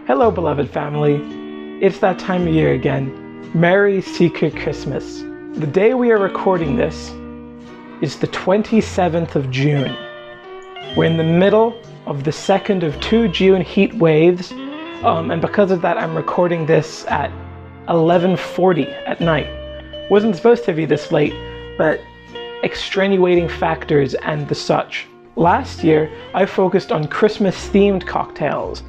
Hello, beloved family. It's that time of year again. Merry Secret Christmas. The day we are recording this is the 27th of June. We're in the middle of the second of 2 June heat waves, and because of that, I'm recording this at 11:40 at night. Wasn't supposed to be this late, but extenuating factors and the such. Last year, I focused on Christmas-themed cocktails.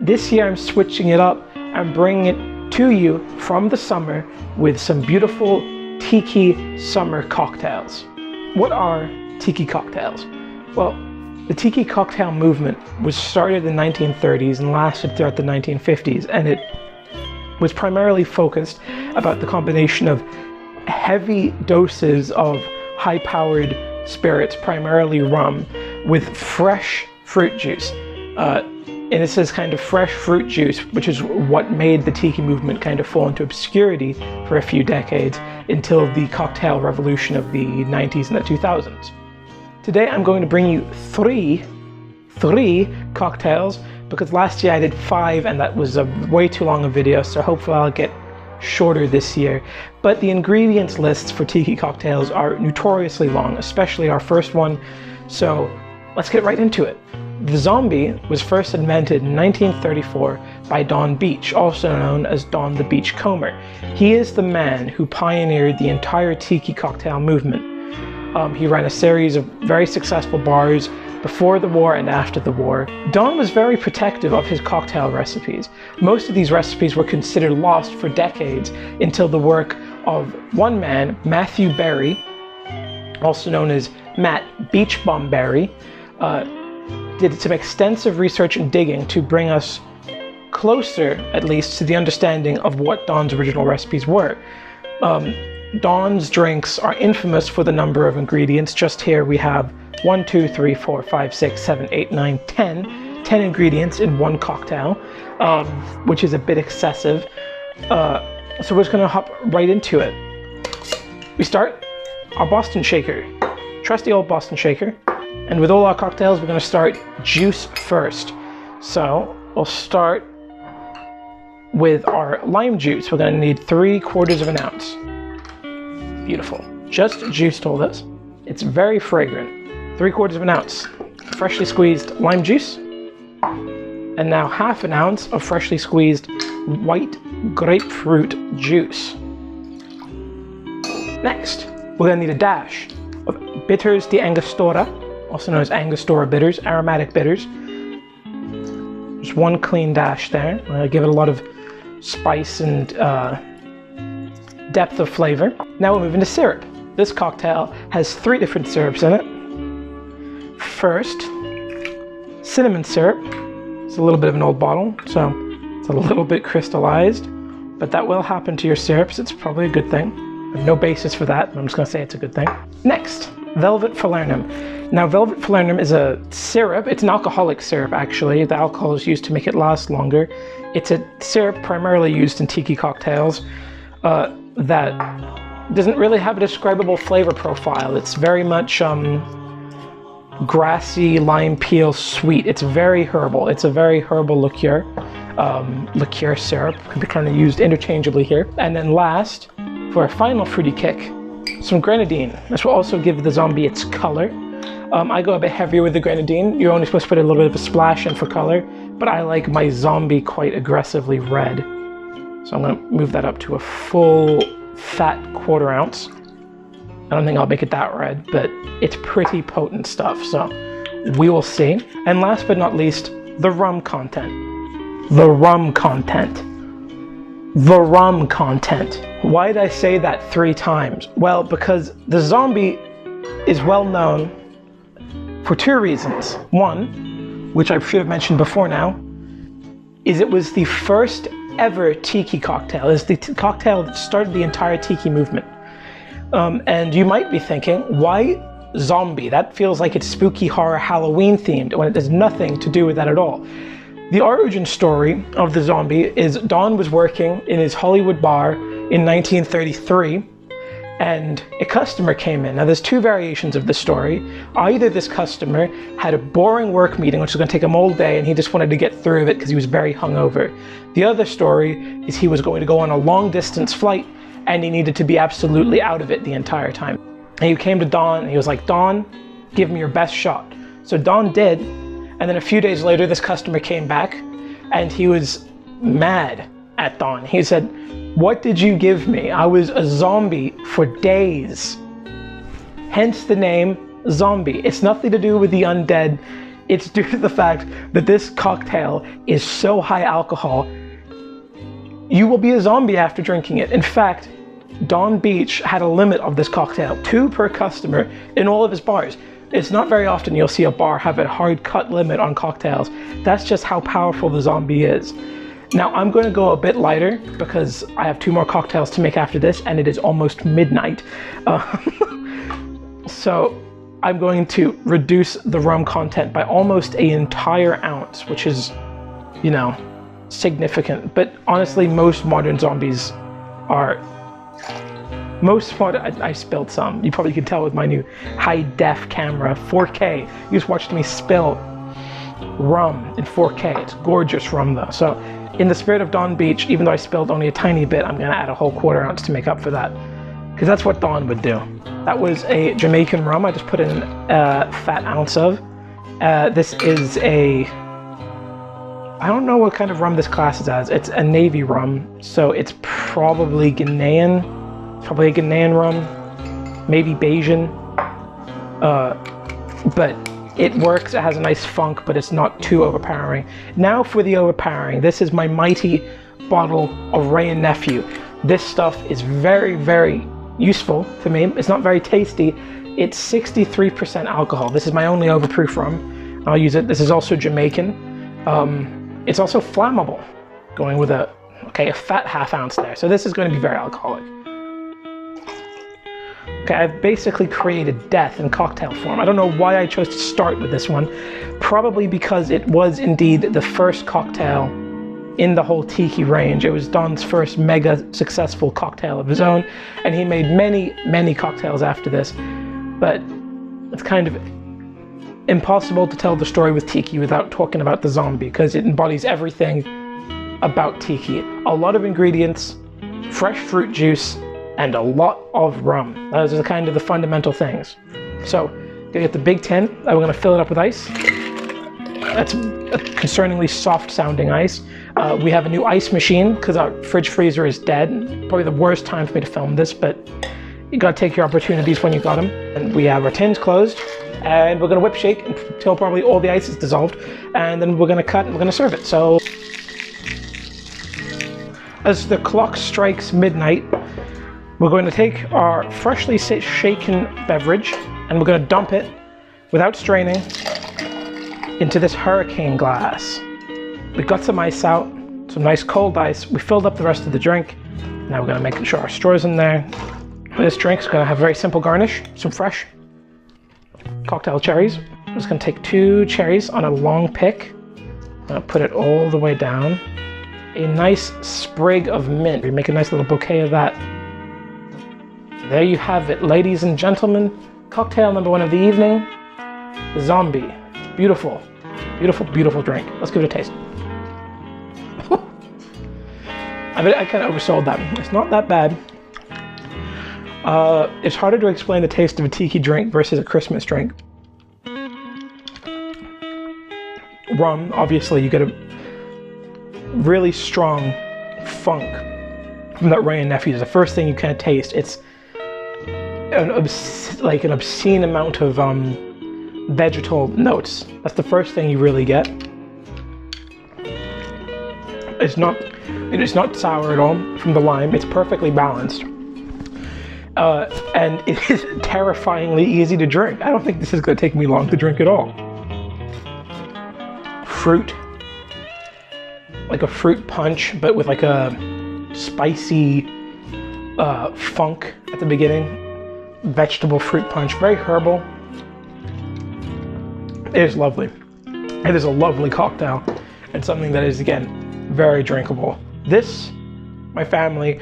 This year, I'm switching it up and bringing it to you from the summer with some beautiful tiki summer cocktails. What are tiki cocktails? Well, the tiki cocktail movement was started in the 1930s and lasted throughout the 1950s, and it was primarily focused about the combination of heavy doses of high-powered spirits, primarily rum, with fresh fruit juice. And it says kind of fresh fruit juice, which is what made the tiki movement kind of fall into obscurity for a few decades until the cocktail revolution of the 90s and the 2000s. Today I'm going to bring you three cocktails, because last year I did 5 and that was a way too long a video, so hopefully I'll get shorter this year. But the ingredients lists for tiki cocktails are notoriously long, especially our first one, so let's get right into it. The zombie was first invented in 1934 by Don Beach, also known as Don the Beachcomber. He is the man who pioneered the entire tiki cocktail movement. He ran a series of very successful bars before the war and after the war. Don was very protective of his cocktail recipes. Most of these recipes were considered lost for decades until the work of one man, Matthew Berry, also known as Matt Beachbum Berry, did some extensive research and digging to bring us closer, at least, to the understanding of what Don's original recipes were. Don's drinks are infamous for the number of ingredients. Just here we have 1, 2, 3, 4, 5, 6, 7, 8, 9, 10 ingredients in one cocktail, which is a bit excessive. So we're just gonna hop right into it. We start our Boston shaker, trusty old Boston shaker. And with all our cocktails, we're gonna start juice first. So we'll start with our lime juice. We're gonna need 3/4 ounce. Beautiful. Just juiced all this. It's very fragrant. 3/4 ounce freshly squeezed lime juice. And now 1/2 ounce of freshly squeezed white grapefruit juice. Next, we're gonna need a dash of bitters d'Angostura, also known as Angostura bitters, aromatic bitters. Just 1 clean dash there. I'm gonna give it a lot of spice and depth of flavor. Now we'll move into syrup. This cocktail has 3 different syrups in it. First, cinnamon syrup. It's a little bit of an old bottle, so it's a little bit crystallized, but that will happen to your syrups. It's probably a good thing. I have no basis for that, but I'm just gonna say it's a good thing. Next, velvet falernum. Now, velvet falernum is a syrup. It's an alcoholic syrup, actually. The alcohol is used to make it last longer. It's a syrup primarily used in tiki cocktails that doesn't really have a describable flavor profile. It's very much grassy, lime peel sweet. It's very herbal. It's a very herbal liqueur. Liqueur syrup can be kind of used interchangeably here. And then last, for a final fruity kick, some grenadine. This will also give the zombie its color. I go a bit heavier with the grenadine. You're only supposed to put a little bit of a splash in for color, but I like my zombie quite aggressively red. So I'm gonna move that up to a full fat 1/4 ounce. I don't think I'll make it that red, but it's pretty potent stuff, so we will see. And last but not least, the rum content. The rum content. The rum content. Why did I say that 3 times? Well, because the zombie is well known for 2 reasons. One, which I should have mentioned before now, is it was the first ever tiki cocktail. It's the cocktail that started the entire tiki movement. And you might be thinking, why zombie? That feels like it's spooky horror Halloween themed when it has nothing to do with that at all. The origin story of the zombie is Don was working in his Hollywood bar in 1933 and a customer came in. Now there's two variations of the story. Either this customer had a boring work meeting, which was going to take him all day, and he just wanted to get through of it because he was very hungover. The other story is he was going to go on a long distance flight and he needed to be absolutely out of it the entire time. And he came to Don and he was like, "Don, give me your best shot." So Don did, and then a few days later this customer came back and he was mad at Don. He said, "What did you give me? I was a zombie for days." Hence the name zombie. It's nothing to do with the undead. It's due to the fact that this cocktail is so high alcohol, you will be a zombie after drinking it. In fact, Don Beach had a limit of this cocktail, 2 per customer in all of his bars. It's not very often you'll see a bar have a hard cut limit on cocktails. That's just how powerful the zombie is. Now I'm going to go a bit lighter because I have 2 more cocktails to make after this and it is almost midnight. So I'm going to reduce the rum content by almost an entire ounce, which is, you know, significant. But honestly, most modern zombies are... I spilled some. You probably can tell with my new high def camera, 4K. You just watched me spill rum in 4K. It's gorgeous rum though. So in the spirit of Don Beach, even though I spilled only a tiny bit, I'm gonna add a whole 1/4 ounce to make up for that. Because that's what Don would do. That was a Jamaican rum I just put in a fat ounce of. This is a... I don't know what kind of rum this classes as. It's a Navy rum, so it's probably Ghanaian. Probably a Ghanaian rum, maybe Bajan, but it works. It has a nice funk, but it's not too overpowering. Now for the overpowering. This is my mighty bottle of Wray & Nephew. This stuff is very, very useful to me. It's not very tasty. It's 63% alcohol. This is my only overproof rum. I'll use it. This is also Jamaican. It's also flammable, going with a fat 1/2 ounce there. So this is going to be very alcoholic. Okay, I've basically created death in cocktail form. I don't know why I chose to start with this one. Probably because it was indeed the first cocktail in the whole tiki range. It was Don's first mega successful cocktail of his own, and he made many, many cocktails after this. But it's kind of impossible to tell the story with tiki without talking about the zombie, because it embodies everything about tiki. A lot of ingredients, fresh fruit juice, and a lot of rum. Those are kind of the fundamental things. So, gonna get the big tin. We're gonna fill it up with ice. That's a concerningly soft sounding ice. We have a new ice machine because our fridge freezer is dead. Probably the worst time for me to film this, but you gotta take your opportunities when you got them. And we have our tins closed, and we're gonna whip shake until probably all the ice is dissolved, and then we're gonna cut and we're gonna serve it. So, as the clock strikes midnight, we're going to take our freshly shaken beverage and we're going to dump it without straining into this hurricane glass. We got some ice out, some nice cold ice. We filled up the rest of the drink. Now we're going to make sure our straw's in there. This drink's going to have a very simple garnish, some fresh cocktail cherries. I'm just going to take 2 cherries on a long pick. I'm going to put it all the way down. A nice sprig of mint. We make a nice little bouquet of that. There you have it, ladies and gentlemen. Cocktail number 1 of the evening, Zombie. Beautiful, beautiful, beautiful drink. Let's give it a taste. I kind of oversold that. It's not that bad. It's harder to explain the taste of a tiki drink versus a Christmas drink. Rum, obviously, you get a really strong funk from that Wray & Nephew. It's the first thing you kind of taste. It's an obscene amount of vegetal notes. That's the first thing you really get. It is not sour at all from the lime. It's perfectly balanced. And it is terrifyingly easy to drink. I don't think this is going to take me long to drink at all. Fruit. Like a fruit punch, but with like a spicy funk at the beginning. Vegetable fruit punch, very herbal. It is lovely. It is a lovely cocktail and something that is, again, very drinkable. This, my family,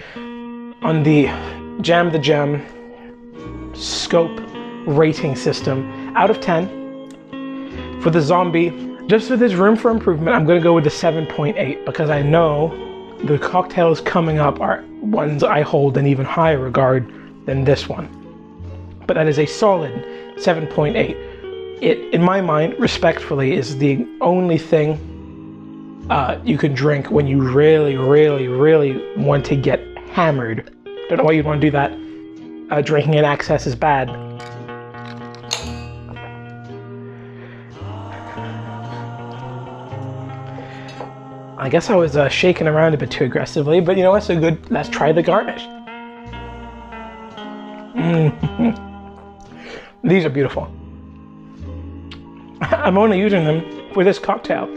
on the Jam the Gem scope rating system, out of 10. For the zombie, just so there's room for improvement, I'm going to go with the 7.8 because I know the cocktails coming up are ones I hold in even higher regard than this one. But that is a solid 7.8. It, in my mind, respectfully, is the only thing you can drink when you really, really, really want to get hammered. Don't know why you'd want to do that. Drinking in excess is bad. I guess I was shaking around a bit too aggressively, but you know what's so good? Let's try the garnish. These are beautiful. I'm only using them for this cocktail.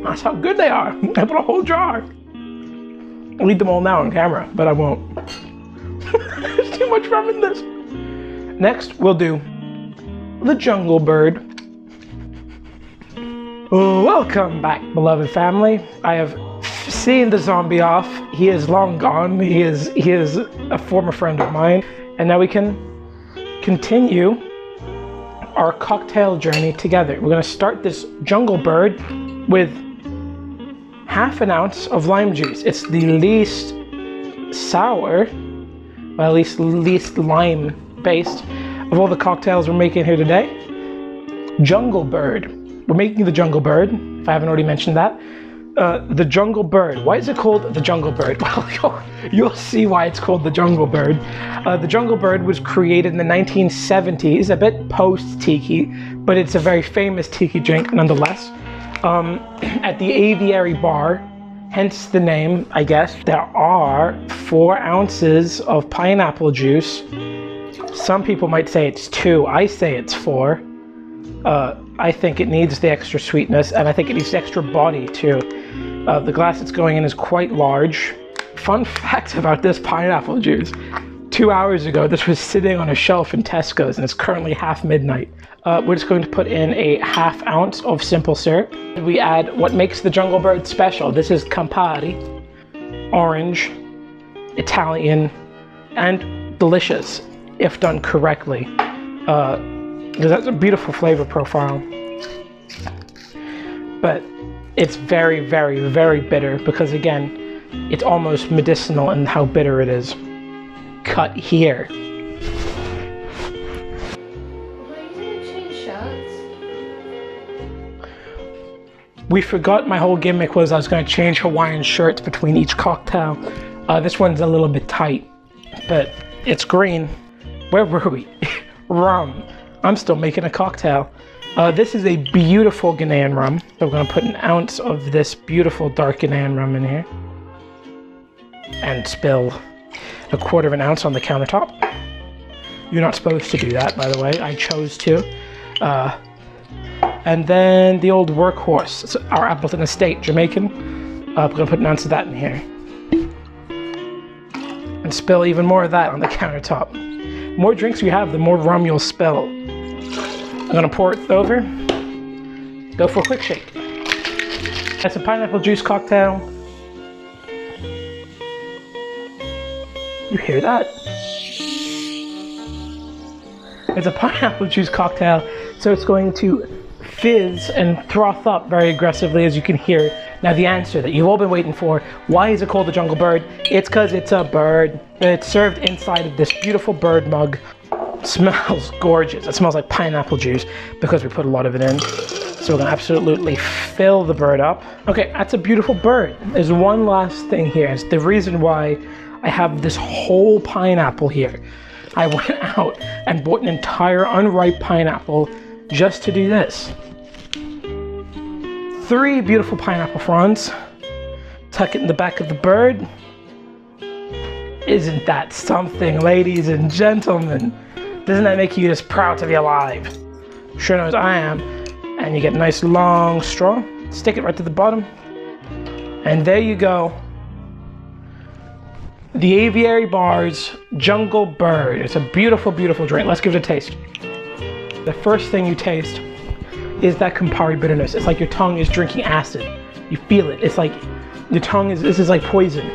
That's how good they are. I put a whole jar. I'll eat them all now on camera, but I won't. There's too much rum in this. Next, we'll do the Jungle Bird. Welcome back, beloved family. I have seen the zombie off. He is long gone. He is a former friend of mine. And now we can continue our cocktail journey together. We're going to start this Jungle Bird with half an ounce of lime juice. It's the least sour, well, at least lime based of all the cocktails we're making here today. Jungle Bird. We're making the Jungle Bird, if I haven't already mentioned that. The Jungle Bird. Why is it called the Jungle Bird? Well, you'll see why it's called the Jungle Bird. The Jungle Bird was created in the 1970s, a bit post-tiki, but it's a very famous tiki drink nonetheless. At the Aviary Bar, hence the name, I guess, there are 4 ounces of pineapple juice. Some people might say it's 2. I say it's 4. I think it needs the extra sweetness, and I think it needs extra body too. The glass it's going in is quite large. Fun fact about this pineapple juice. 2 hours ago, this was sitting on a shelf in Tesco's, and it's currently half midnight. We're just going to put in a half ounce of simple syrup. We add what makes the Jungle Bird special. This is Campari, orange, Italian, and delicious if done correctly. Because that's a beautiful flavor profile. But it's very, very, very bitter because, again, it's almost medicinal in how bitter it is. Cut here. We forgot my whole gimmick was I was going to change Hawaiian shirts between each cocktail. This one's a little bit tight, but it's green. Where were we? Rum. I'm still making a cocktail. This is a beautiful Ghanaian rum. So we're going to put an ounce of this beautiful dark Ghanaian rum in here. And spill a 1/4 ounce on the countertop. You're not supposed to do that, by the way. I chose to. And then the old workhorse. It's our Appleton Estate, Jamaican. We're going to put an ounce of that in here. And spill even more of that on the countertop. The more drinks you have, the more rum you'll spill. I'm gonna pour it over. Go for a quick shake. That's a pineapple juice cocktail. You hear that? It's a pineapple juice cocktail, so it's going to fizz and froth up very aggressively, as you can hear. Now the answer that you've all been waiting for, why is it called the Jungle Bird? It's because it's a bird. It's served inside of this beautiful bird mug. It smells gorgeous. It smells like pineapple juice because we put a lot of it in. So we're gonna absolutely fill the bird up. Okay, that's a beautiful bird. There's one last thing here. It's the reason why I have this whole pineapple here. I went out and bought an entire unripe pineapple just to do this. 3 beautiful pineapple fronds. Tuck it in the back of the bird. Isn't that something, ladies and gentlemen? Doesn't that make you just proud to be alive? Sure knows I am. And you get a nice long straw. Stick it right to the bottom. And there you go. The Aviary Bar's Jungle Bird. It's a beautiful, beautiful drink. Let's give it a taste. The first thing you taste is that Campari bitterness. It's like your tongue is drinking acid. You feel it. It's like your tongue is, this is like poison.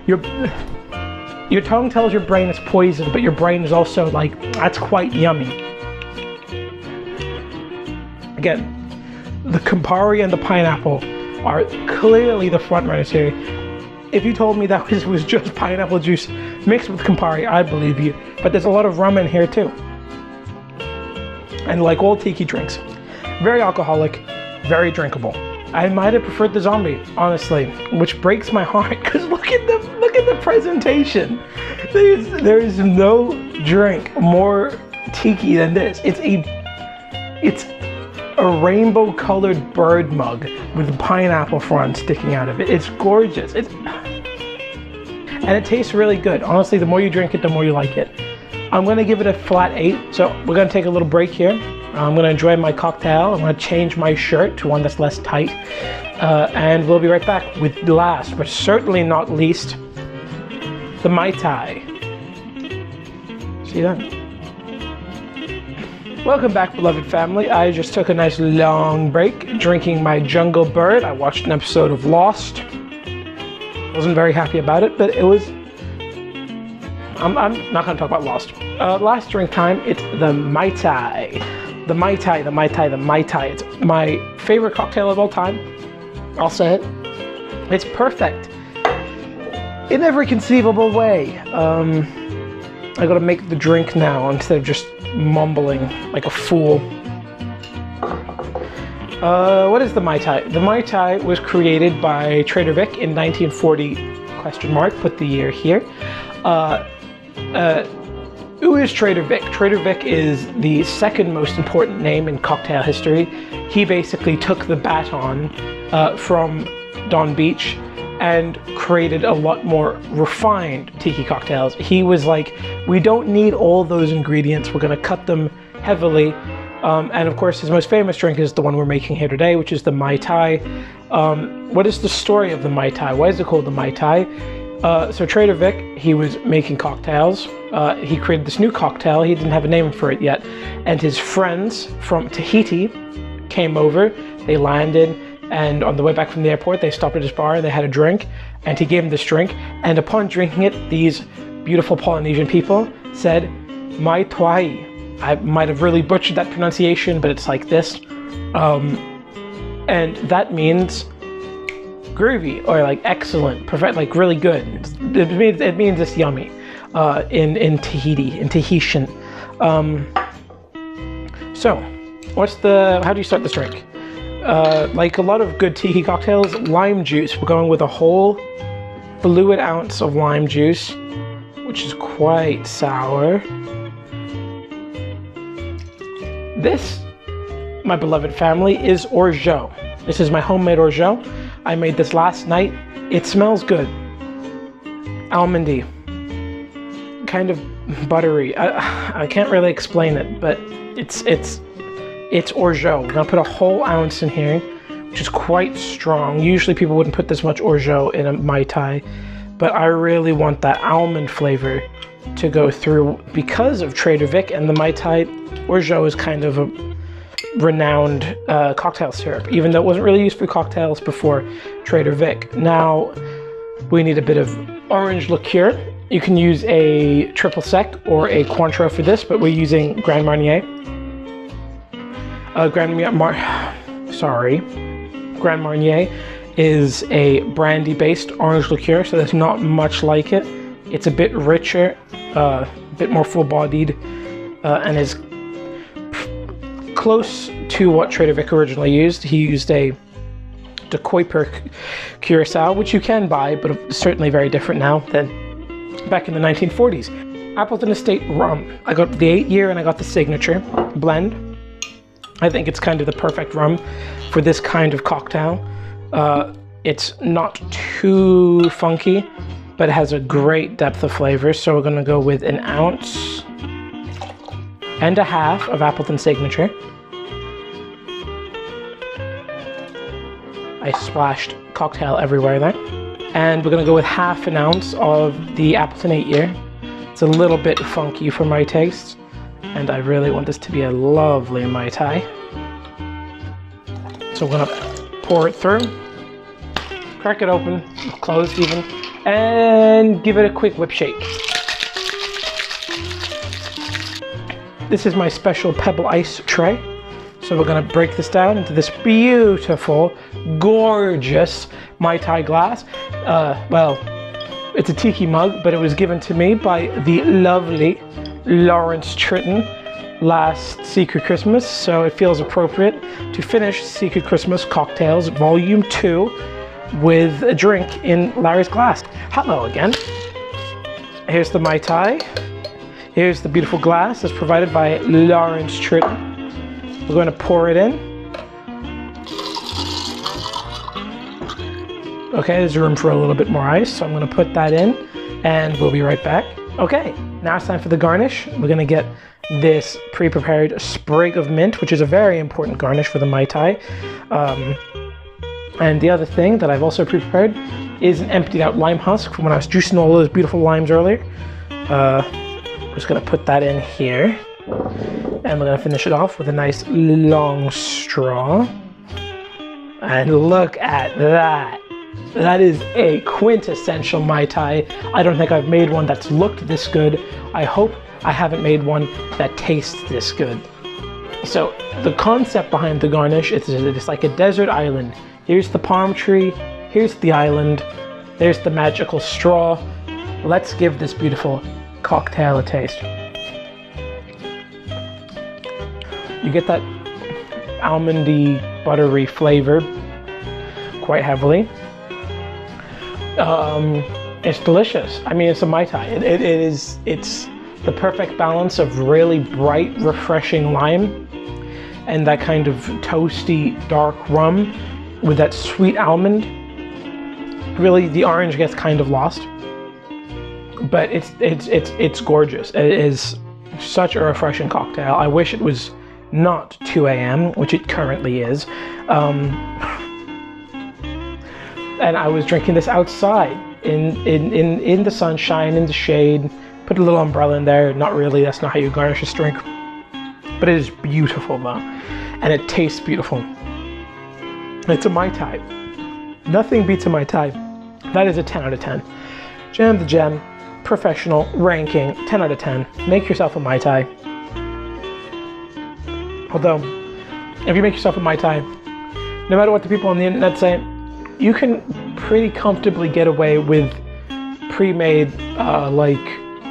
You your tongue tells your brain it's poison, but your brain is also like, that's quite yummy. Again, the Campari and the pineapple are clearly the front runners here. If you told me that was just pineapple juice mixed with Campari, I'd believe you. But there's a lot of rum in here too. And like all tiki drinks, very alcoholic, very drinkable. I might have preferred the zombie, honestly, which breaks my heart because look at the presentation. There's no drink more tiki than this. It's a rainbow-colored bird mug with a pineapple frond sticking out of it. It's gorgeous. And it tastes really good. Honestly, the more you drink it, the more you like it. I'm gonna give it a flat 8. So we're gonna take a little break here. I'm gonna enjoy my cocktail. I'm gonna change my shirt to one that's less tight. And we'll be right back with the last, but certainly not least, the Mai Tai. See that? Welcome back, beloved family. I just took a nice long break drinking my Jungle Bird. I watched an episode of Lost. Wasn't very happy about it, but it was... I'm not gonna talk about Lost. Last drink time, it's the Mai Tai. The Mai Tai, the Mai Tai, the Mai Tai. It's my favorite cocktail of all time. I'll say it. It's perfect in every conceivable way. I gotta make the drink now instead of just mumbling like a fool. What is the Mai Tai? The Mai Tai was created by Trader Vic in 1940, question mark, put the year here. Who is Trader Vic? Trader Vic is the second most important name in cocktail history. He basically took the baton from Don Beach and created a lot more refined tiki cocktails. He was like, we don't need all those ingredients, we're gonna cut them heavily. And of course, his most famous drink is the one we're making here today, which is the Mai Tai. What is the story of the Mai Tai? Why is it called the Mai Tai? So Trader Vic, he was making cocktails. He created this new cocktail. He didn't have a name for it yet. And his friends from Tahiti came over. They landed, and on the way back from the airport, they stopped at his bar and they had a drink. And he gave them this drink. And upon drinking it, these beautiful Polynesian people said, Mai Tai. I might have really butchered that pronunciation, but it's like this. And that means groovy, or like excellent, perfect, like really good. It means it's yummy in Tahiti, in Tahitian. So how do you start this drink? Like a lot of good tiki cocktails, lime juice. We're going with a whole fluid ounce of lime juice, which is quite sour. This, my beloved family, is orgeat. This is my homemade orgeat. I made this last night. It smells good. Almondy. Kind of buttery. I can't really explain it, but it's orgeat. We're gonna put a whole ounce in here, which is quite strong. Usually people wouldn't put this much orgeat in a Mai Tai, but I really want that almond flavor to go through because of Trader Vic and the Mai Tai. Orgeat is kind of a renowned cocktail syrup, even though it wasn't really used for cocktails before Trader Vic. Now we need a bit of orange liqueur. You can use a triple sec or a Cointreau for this, but we're using Grand Marnier. Grand Marnier is a brandy-based orange liqueur, so there's not much like it. It's a bit richer, a bit more full-bodied, and is close to what Trader Vic originally used. He used a De Kuyper Curacao, which you can buy, but it's certainly very different now than back in the 1940s. Appleton Estate rum. I got the 8-year and I got the signature blend. I think it's kind of the perfect rum for this kind of cocktail. It's not too funky, but it has a great depth of flavor. So we're gonna go with 1.5 ounces of Appleton Signature. I splashed cocktail everywhere there. And we're gonna go with 1/2 ounce of the Appleton 8-year. It's a little bit funky for my taste, and I really want this to be a lovely Mai Tai. So we're gonna pour it through, crack it open, closed even, and give it a quick whip shake. This is my special pebble ice tray. So we're gonna break this down into this beautiful, gorgeous Mai Tai glass. Well, it's a tiki mug, but it was given to me by the lovely Lawrence Tritton last Secret Christmas, so it feels appropriate to finish Secret Christmas Cocktails Volume 2 with a drink in Larry's glass. Hello again. Here's the Mai Tai. Here's the beautiful glass that's provided by Lawrence Tritton. We're going to pour it in. Okay, there's room for a little bit more ice, so I'm going to put that in, and we'll be right back. Okay, now it's time for the garnish. We're going to get this pre-prepared sprig of mint, which is a very important garnish for the Mai Tai. And the other thing that I've also pre-prepared is an emptied out lime husk from when I was juicing all those beautiful limes earlier. I'm just going to put that in here. And we're going to finish it off with a nice long straw. And look at that. That is a quintessential Mai Tai. I don't think I've made one that's looked this good. I hope I haven't made one that tastes this good. So the concept behind the garnish is it's like a desert island. Here's the palm tree. Here's the island. There's the magical straw. Let's give this beautiful cocktail a taste. You get that almondy, buttery flavor quite heavily. It's delicious. I mean, it's a Mai Tai. It's the perfect balance of really bright, refreshing lime and that kind of toasty, dark rum with that sweet almond. Really, the orange gets kind of lost, but it's gorgeous. It is such a refreshing cocktail. I wish it was not 2 a.m., which it currently is. And I was drinking this outside in the sunshine, in the shade. Put a little umbrella in there. Not really, that's not how you garnish this drink. But it is beautiful though. And it tastes beautiful. It's a Mai Tai. Nothing beats a Mai Tai. That is a 10 out of 10. Jam the Gem, professional ranking, 10 out of 10. Make yourself a Mai Tai. Although, if you make yourself a Mai Tai, no matter what the people on the internet say, you can pretty comfortably get away with pre-made like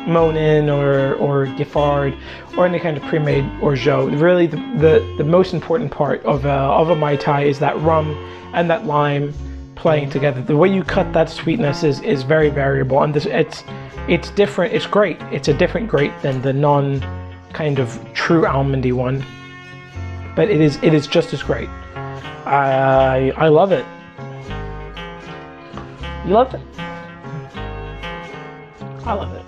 Monin or Giffard or any kind of pre-made orgeat. Really, the most important part of a Mai Tai is that rum and that lime playing together. The way you cut that sweetness is very variable, and it's different. It's great. It's a different great than the non kind of true almondy one. But it is just as great. I love it. You loved it? I love it.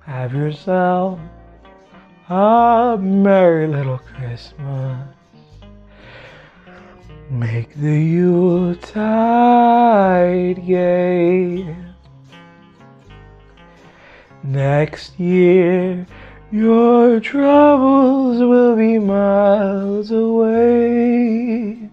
Have yourself a merry little Christmas. Make the Yuletide gay. Next year, your troubles will be miles away.